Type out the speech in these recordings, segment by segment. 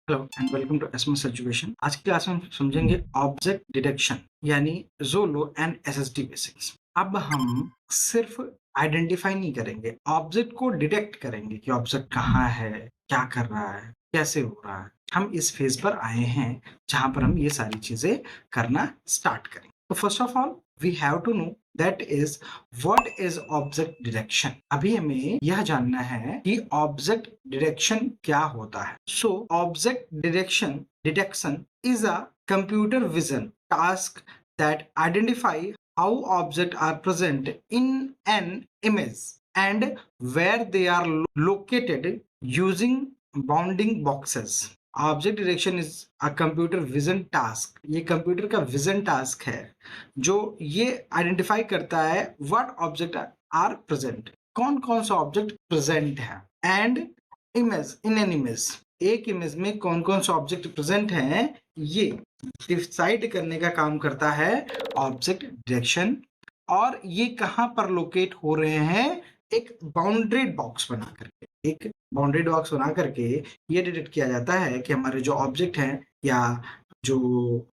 Hello and welcome to SMS education. आज की class में हम समझेंगे ऑब्जेक्ट डिटेक्शन यानी जोलो एंड एसएसडी बेसिक्स। अब हम सिर्फ आइडेंटिफाई नहीं करेंगे, ऑब्जेक्ट को डिटेक्ट करेंगे कि ऑब्जेक्ट कहाँ है, क्या कर रहा है, कैसे हो रहा है। हम इस फेज पर आए हैं जहां पर हम ये सारी चीजें करना स्टार्ट करेंगे। तो first of all we have to know that is what is object detection. अभी हमें यह जानना है कि ऑब्जेक्ट डिटेक्शन क्या होता है। So object detection is a computer vision task that identify how objects are present in an image and where they are located using bounding boxes. Object detection is a computer vision task. ये computer का vision task है जो ये identify करता है what object are present, कौन कौन सा ऑब्जेक्ट प्रेजेंट है, and image in an image, एक इमेज में कौन कौन सा ऑब्जेक्ट प्रेजेंट है ये डिसाइड करने का काम करता है ऑब्जेक्ट डिटेक्शन। और ये कहां पर लोकेट हो रहे हैं, एक बाउंड्रीड बॉक्स बना करके, एक बाउंड्रीड बॉक्स बना करके ये डिटेक्ट किया जाता है कि हमारे जो ऑब्जेक्ट हैं या जो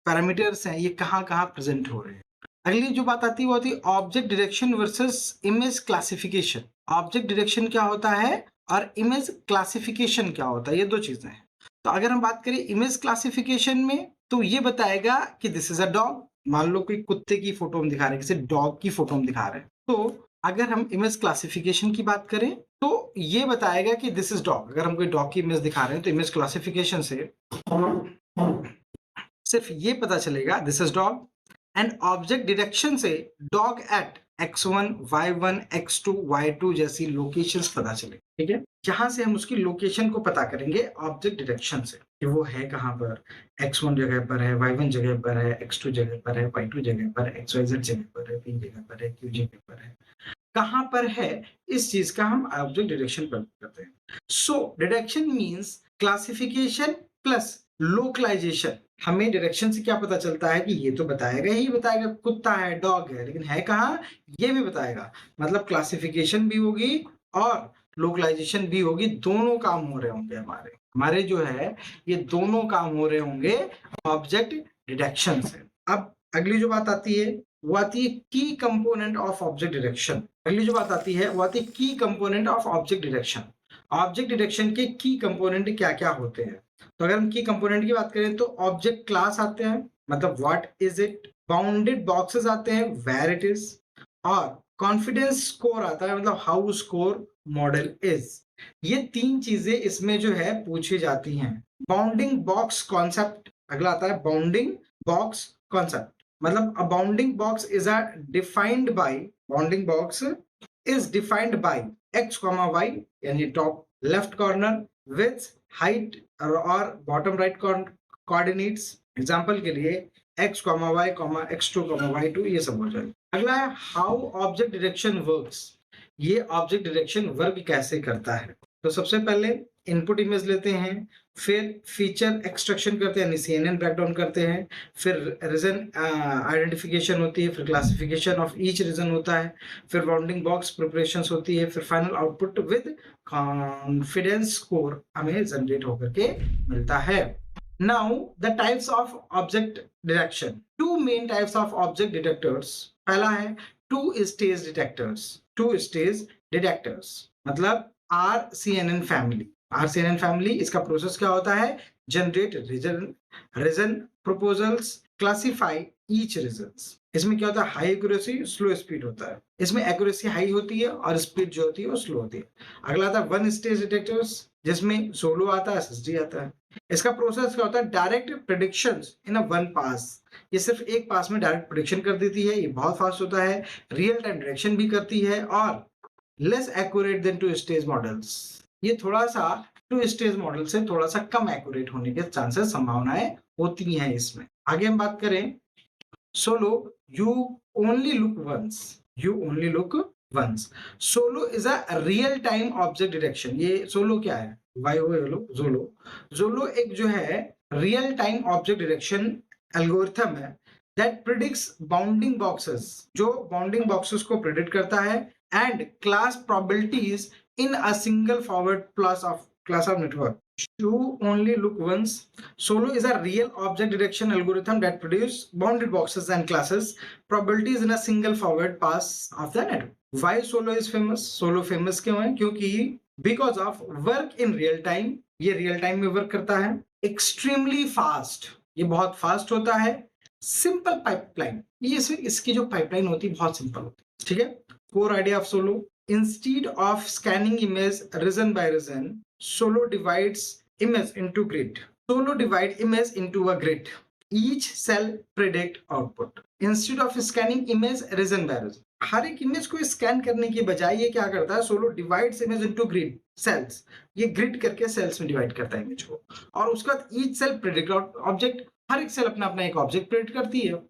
पैरामीटर्स हैं ये कहाँ कहाँ प्रेजेंट हो रहे हैं। अगली जो बात आती है वो आती है object detection versus image classification. Object detection क्या होता है और इमेज क्लासिफिकेशन क्या होता है, ये दो चीजें हैं। तो अगर हम बात करें इमेज क्लासिफिकेशन में तो ये बताएगा कि दिस इज अ डॉग। मान लो कोई कुत्ते की फोटो हम दिखा रहे हैं, किसी डॉग की फोटो हम दिखा रहे हैं, तो अगर हम इमेज क्लासिफिकेशन की बात करें तो ये बताएगा कि दिस इज डॉग। अगर हम कोई डॉग की इमेज दिखा रहे हैं तो इमेज क्लासिफिकेशन से सिर्फ ये पता चलेगा this is dog, and object detection से dog at x1, y1, x2, y2 जैसी लोकेशंस पता चले। ठीक है, जहां से हम उसकी लोकेशन को पता करेंगे ऑब्जेक्ट डिटेक्शन से कि वो है कहां पर, x1 जगह पर है, y1 जगह पर है, x2 जगह पर है, y2 जगह पर है, xyz जगह पर है, p जगह पर है, q जगह पर है, कहां पर है, इस चीज का हम ऑब्जेक्ट डिटेक्शन करते हैं। So detection means classification plus localization. हमें डायरेक्शन से क्या पता चलता है कि ये तो बताएगा ही बताएगा कुत्ता है, डॉग है, लेकिन है कहाँ ये भी बताएगा। मतलब क्लासिफिकेशन भी होगी और लोकलाइजेशन भी होगी, दोनों काम हो रहे होंगे हमारे हमारे जो है ये दोनों काम हो रहे होंगे ऑब्जेक्ट डिटेक्शन से। अब अगली जो बात आती है वो आती है की कंपोनेंट ऑफ ऑब्जेक्ट डिटेक्शन। अगली जो बात आती है वो आती है की component of object detection. Object detection के की कंपोनेंट क्या क्या होते हैं। तो अगर हम की कंपोनेंट की बात करें तो ऑब्जेक्ट क्लास आते हैं, मतलब what is it, bounded boxes आते हैं, वेयर इट इज, और कॉन्फिडेंस स्कोर आता है, मतलब हाउ स्कोर मॉडल इज। ये तीन चीजें इसमें जो है पूछी जाती हैं। बाउंडिंग बॉक्स कॉन्सेप्ट अगला आता है, बाउंडिंग बॉक्स कॉन्सेप्ट मतलब a bounding box is a defined by, bounding box is defined by x comma y यानी top left corner with height और bottom right coordinates। एग्जाम्पल के लिए x comma y comma x2 comma y2 ये सब हो जाए। अगला है हाउ ऑब्जेक्ट डिटेक्शन वर्क्स। ये ऑब्जेक्ट डिटेक्शन वर्क कैसे करता है। तो सबसे पहले इनपुट इमेज लेते हैं, फिर फीचर एक्सट्रैक्शन करते हैं यानी CNN ब्रेक डाउन करते हैं, फिर रीजन आइडेंटिफिकेशन होती है, फिर क्लासिफिकेशन ऑफ ईच रीजन होता है, फिर बाउंडिंग बॉक्स प्रिपरेशन होती है, फिर final output with confidence score हमें जनरेट होकर के मिलता है। Now the types of object detection, two main types of object detectors. पहला है two stage detectors. Two stage detectors मतलब RCNN फैमिली। RCNN फैमिली इसका प्रोसेस क्या होता है, generate region proposals, classify each regions. इसमें क्या होता है, हाई एक्यूरेसी स्लो स्पीड होता है। इसमें एक्यूरेसी हाई होती है और स्पीड जो होती है वो स्लो होती है। अगला आता है वन स्टेज डिटेक्टर्स जिसमें सोलो आता है, SSD आता है। इसका प्रोसेस क्या होता है, direct predictions in a one pass. ये सिर्फ एक पास में डायरेक्ट प्रेडिक्शन कर देती है, ये बहुत फास्ट होता है, रियल टाइम डायरेक्शन भी करती है और less accurate than two stage models. ये थोड़ा सा टू स्टेज मॉडल से थोड़ा सा कम एक्यूरेट होने के चांसेस, संभावनाएं होती हैं इसमें। आगे हम बात करें solo, you only look once, you only look once। Solo is a real time object detection. ये सोलो क्या है, वाई ओ एल ओ, जोलो। जोलो एक जो है real time object detection algorithm है दैट प्रिडिक्ट्स बाउंडिंग बॉक्सेस, जो बाउंडिंग बॉक्सेस को predict करता है, and class probabilities in a single forward pass of class of network. You only look once. Solo is a real object detection algorithm that produce bounded boxes and classes probabilities in a single forward pass of the network. Why Solo is famous? Solo famous क्यों है? क्योंकि because of work in real time, ये real time में work करता है, extremely fast, ये बहुत fast होता है, simple pipeline, ये इसकी जो pipeline होती है बहुत simple होती है, ठीक है? Core idea of Solo, instead of scanning image region by region, Solo divides image into grid. Solo divide image into a grid. Each cell predict output. Instead of scanning image region by region, हर एक image को scan करने की बजाय ये क्या करता है, YOLO divides image into grid cells, ये ग्रिड करके सेल्स में डिवाइड करता है इमेज को, और उसके बाद ईच सेल प्रेडिक्ट ऑब्जेक्ट, हर एक सेल अपना अपना एक ऑब्जेक्ट प्रेडिक्ट करती है.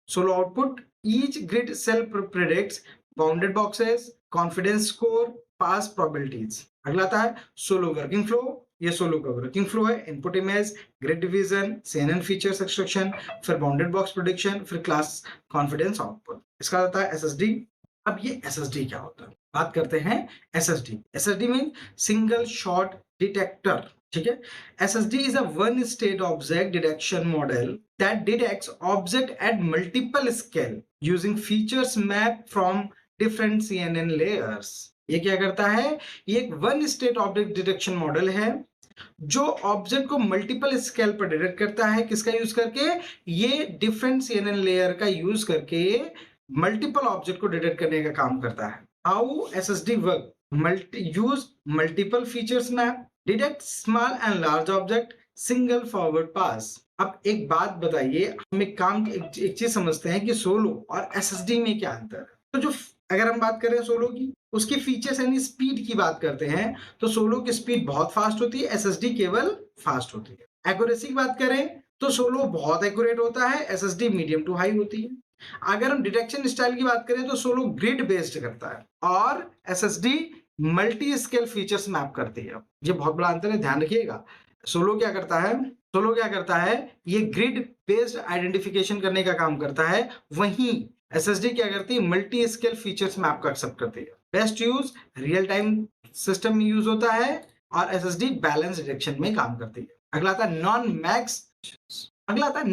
YOLO output, each grid cell predicts bounded boxes, confidence score, पास प्रोबेबिलिटीज. अगला आता है सोलो वर्किंग फ्लो. ये सोलो का वर्किंग फ्लो है, input image, grid division, CNN features extraction, फिर बाउंडेड बॉक्स प्रेडिक्शन, फिर क्लास कॉन्फिडेंस आउटपुट. इसका आता है SSD. अब ये SSD क्या होता है, बात करते हैं SSD. SSD mean single shot detector, ठीक है? SSD is a one state object detection model that detects object at multiple scale using features mapped from different CNN layers. ये क्या करता है, ये एक one state object detection model है जो ऑब्जेक्ट को मल्टीपल स्केल पर डिटेक्ट करता है. किसका यूज करके, ये डिफरेंट CNN लेयर का यूज करके मल्टीपल ऑब्जेक्ट को डिटेक्ट करने का काम करता है. How SSD work, use multiple features map, detect small and large object, single forward pass. अब एक बात बताइए, हम एक चीज समझते हैं कि सोलो और SSD में क्या अंतर है. तो जो अगर हम बात करें सोलो की, उसकी फीचर्स यानी स्पीड की बात करते हैं, तो सोलो की स्पीड बहुत फास्ट होती है, SSD केवल फास्ट होती है. एक्यूरेसी की बात करें तो सोलो बहुत एक्यूरेट होता है, SSD मीडियम टू हाई होती है. अगर हम डिटेक्शन स्टाइल की बात करें तो सोलो ग्रिड बेस्ड करता है और SSD multi scale features map करती है. ये बहुत बड़ा अंतर है, ध्यान रखिएगा. सोलो क्या करता है, ये ग्रिड बेस्ड आइडेंटिफिकेशन करने का काम करता है, वहीं SSD क्या करती है, मल्टी स्केल फीचर्स मैप कर सब करती है. Best use real time system में यूज होता है और SSD बैलेंस डिटेक्शन में काम करती है. अगला आता है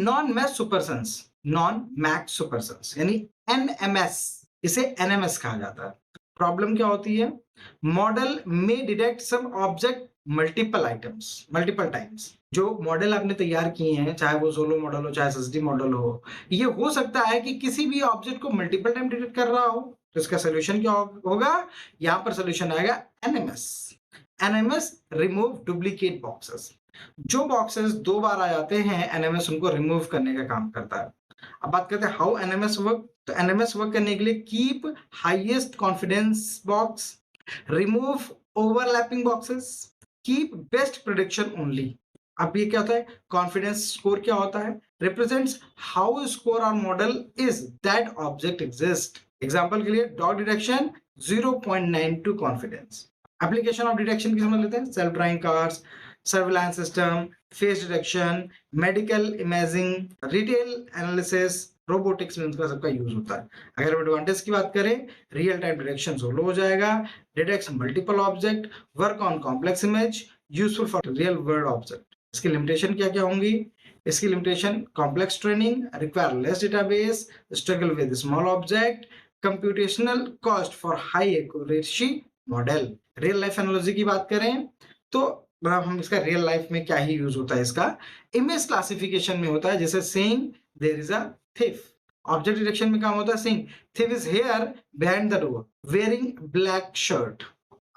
नॉन मैच सुपरसेंस यानी NMS, इसे NMS कहा जाता है. प्रॉब्लम क्या होती है, मॉडल में detect some object multiple times. जो मॉडल आपने तैयार किए हैं, चाहे वो सोलो मॉडल हो चाहे SSD मॉडल हो, ये हो सकता है कि किसी भी ऑब्जेक्ट को मल्टीपल टाइम डिटेक्ट कर रहा हो. तो इसका सोल्यूशन क्या होगा, यहाँ पर सोल्यूशन आएगा NMS रिमूव डुप्लीकेट बॉक्सेस. जो बॉक्सेस दो बार आ जाते हैं, NMS उनको रिमूव करने का काम करता है. अब बात करते हैं हाउ NMS वर्क. तो NMS वर्क करने के लिए keep highest confidence box, remove overlapping boxes, keep best prediction only. अब ये क्या होता है, कॉन्फिडेंस स्कोर क्या होता है, रिप्रेजेंट्स हाउ स्कोर और model is that object exist. Example के लिए dog detection 0.92 confidence. Application of detection की समझ लेते हैं. Self driving cars, surveillance system, face detection, medical imaging, retail analysis, robotics में उनका सबका यूज होता है. अगर हम एडवांटेज की बात करें, रियल टाइम डिटेक्शन सोलो हो जाएगा, detects multiple object, work on complex image, useful for real world object. इसकी लिमिटेशन क्या क्या होंगी, इसकी limitation complex training, require less database, struggle with small object, computational cost for high accuracy model. Real life analogy की बात करें तो हम इसका रियल लाइफ में क्या ही यूज होता है, इसका इमेज क्लासिफिकेशन में होता है. जैसे saying there is a thief, object detection में काम होता है saying thief is here behind the door wearing black shirt.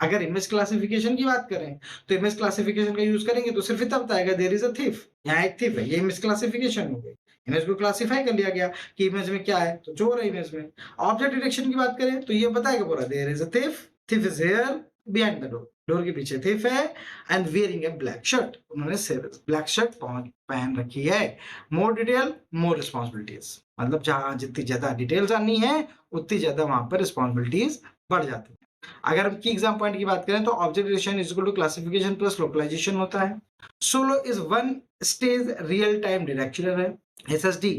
अगर इमेज क्लासिफिकेशन की बात करें तो इमेज क्लासिफिकेशन का यूज करेंगे तो सिर्फ इतना बताएगा देयर इज अ थिफ, यहाँ एक थिफ है, ये इमेज क्लासिफिकेशन हो गई. इमेज को क्लासिफाई कर लिया गया कि इमेज में क्या है, तो चोर है इमेज में. ऑब्जेक्ट डिटेक्शन की बात करें तो ये बताएगा पूरा there is a thief is here behind the door, door के पीछे थिफ है and wearing a black shirt, उन्होंने ब्लैक शर्ट पहन रखी है. मोर डिटेल मोर रिस्पॉन्सिबिलिटीज, मतलब जहां जितनी ज्यादा डिटेल्स आनी है उतनी ज्यादा वहां पर रिस्पॉन्सिबिलिटीज बढ़ जाती है. अगर हम की एग्जाम पॉइंट की बात करें तो object detection is equal to classification plus localisation होता है. Solo is one stage real time detector है. SSD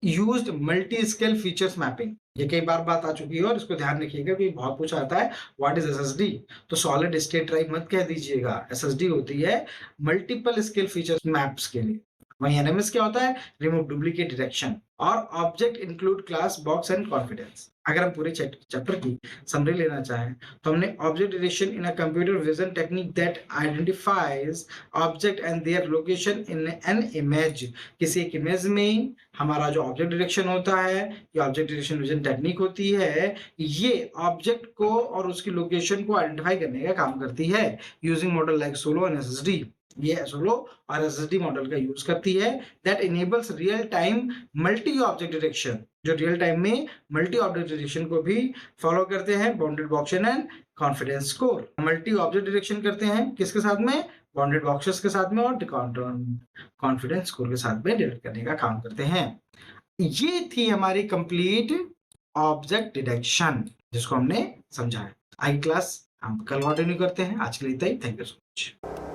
used multi scale features mapping. ये कई बार बात आ चुकी है और इसको ध्यान रखिएगा कि बहुत कुछ आता है। What is SSD? तो सॉलिड स्टेट ड्राइव मत कह दीजिएगा, एसएसडी होती है मल्टीपल स्केल फीचर्स मैप्स के लिए। वहीं एनएमएस क्या होता है? Remove duplicate direction. और object include class, box and confidence. अगर हम पूरे चैप्टर की समरी लेना चाहें तो हमने object detection in a computer vision technique that identifies object and their location in an image. किसी एक इमेज में हमारा जो ऑब्जेक्ट डिटेक्शन होता है, ये ऑब्जेक्ट डिटेक्शन विजन टेक्निक होती है, ये ऑब्जेक्ट को और उसकी लोकेशन को आइडेंटिफाई करने का काम करती है using model like solo and SSD. ये सोलो और एसएसडी मॉडल का यूज करती है that enables real time multi object detection, जो रियल टाइम में मल्टी ऑब्जेक्ट डिटेक्शन को भी फॉलो करते हैं bounded box and confidence score. Multi object detection करते हैं किसके साथ में? बाउंडेड बॉक्सेस के साथ में और कॉन्फिडेंस स्कोर के साथ में डिटेक्ट करने का काम करते हैं। ये थी हमारी कंप्लीट ऑब्जेक्ट डिटेक्शन जिसको हमने समझा है। आगे क्लास हम कल कंटिन्यू करते हैं। आज के लिए इतना ही। Thank you so much.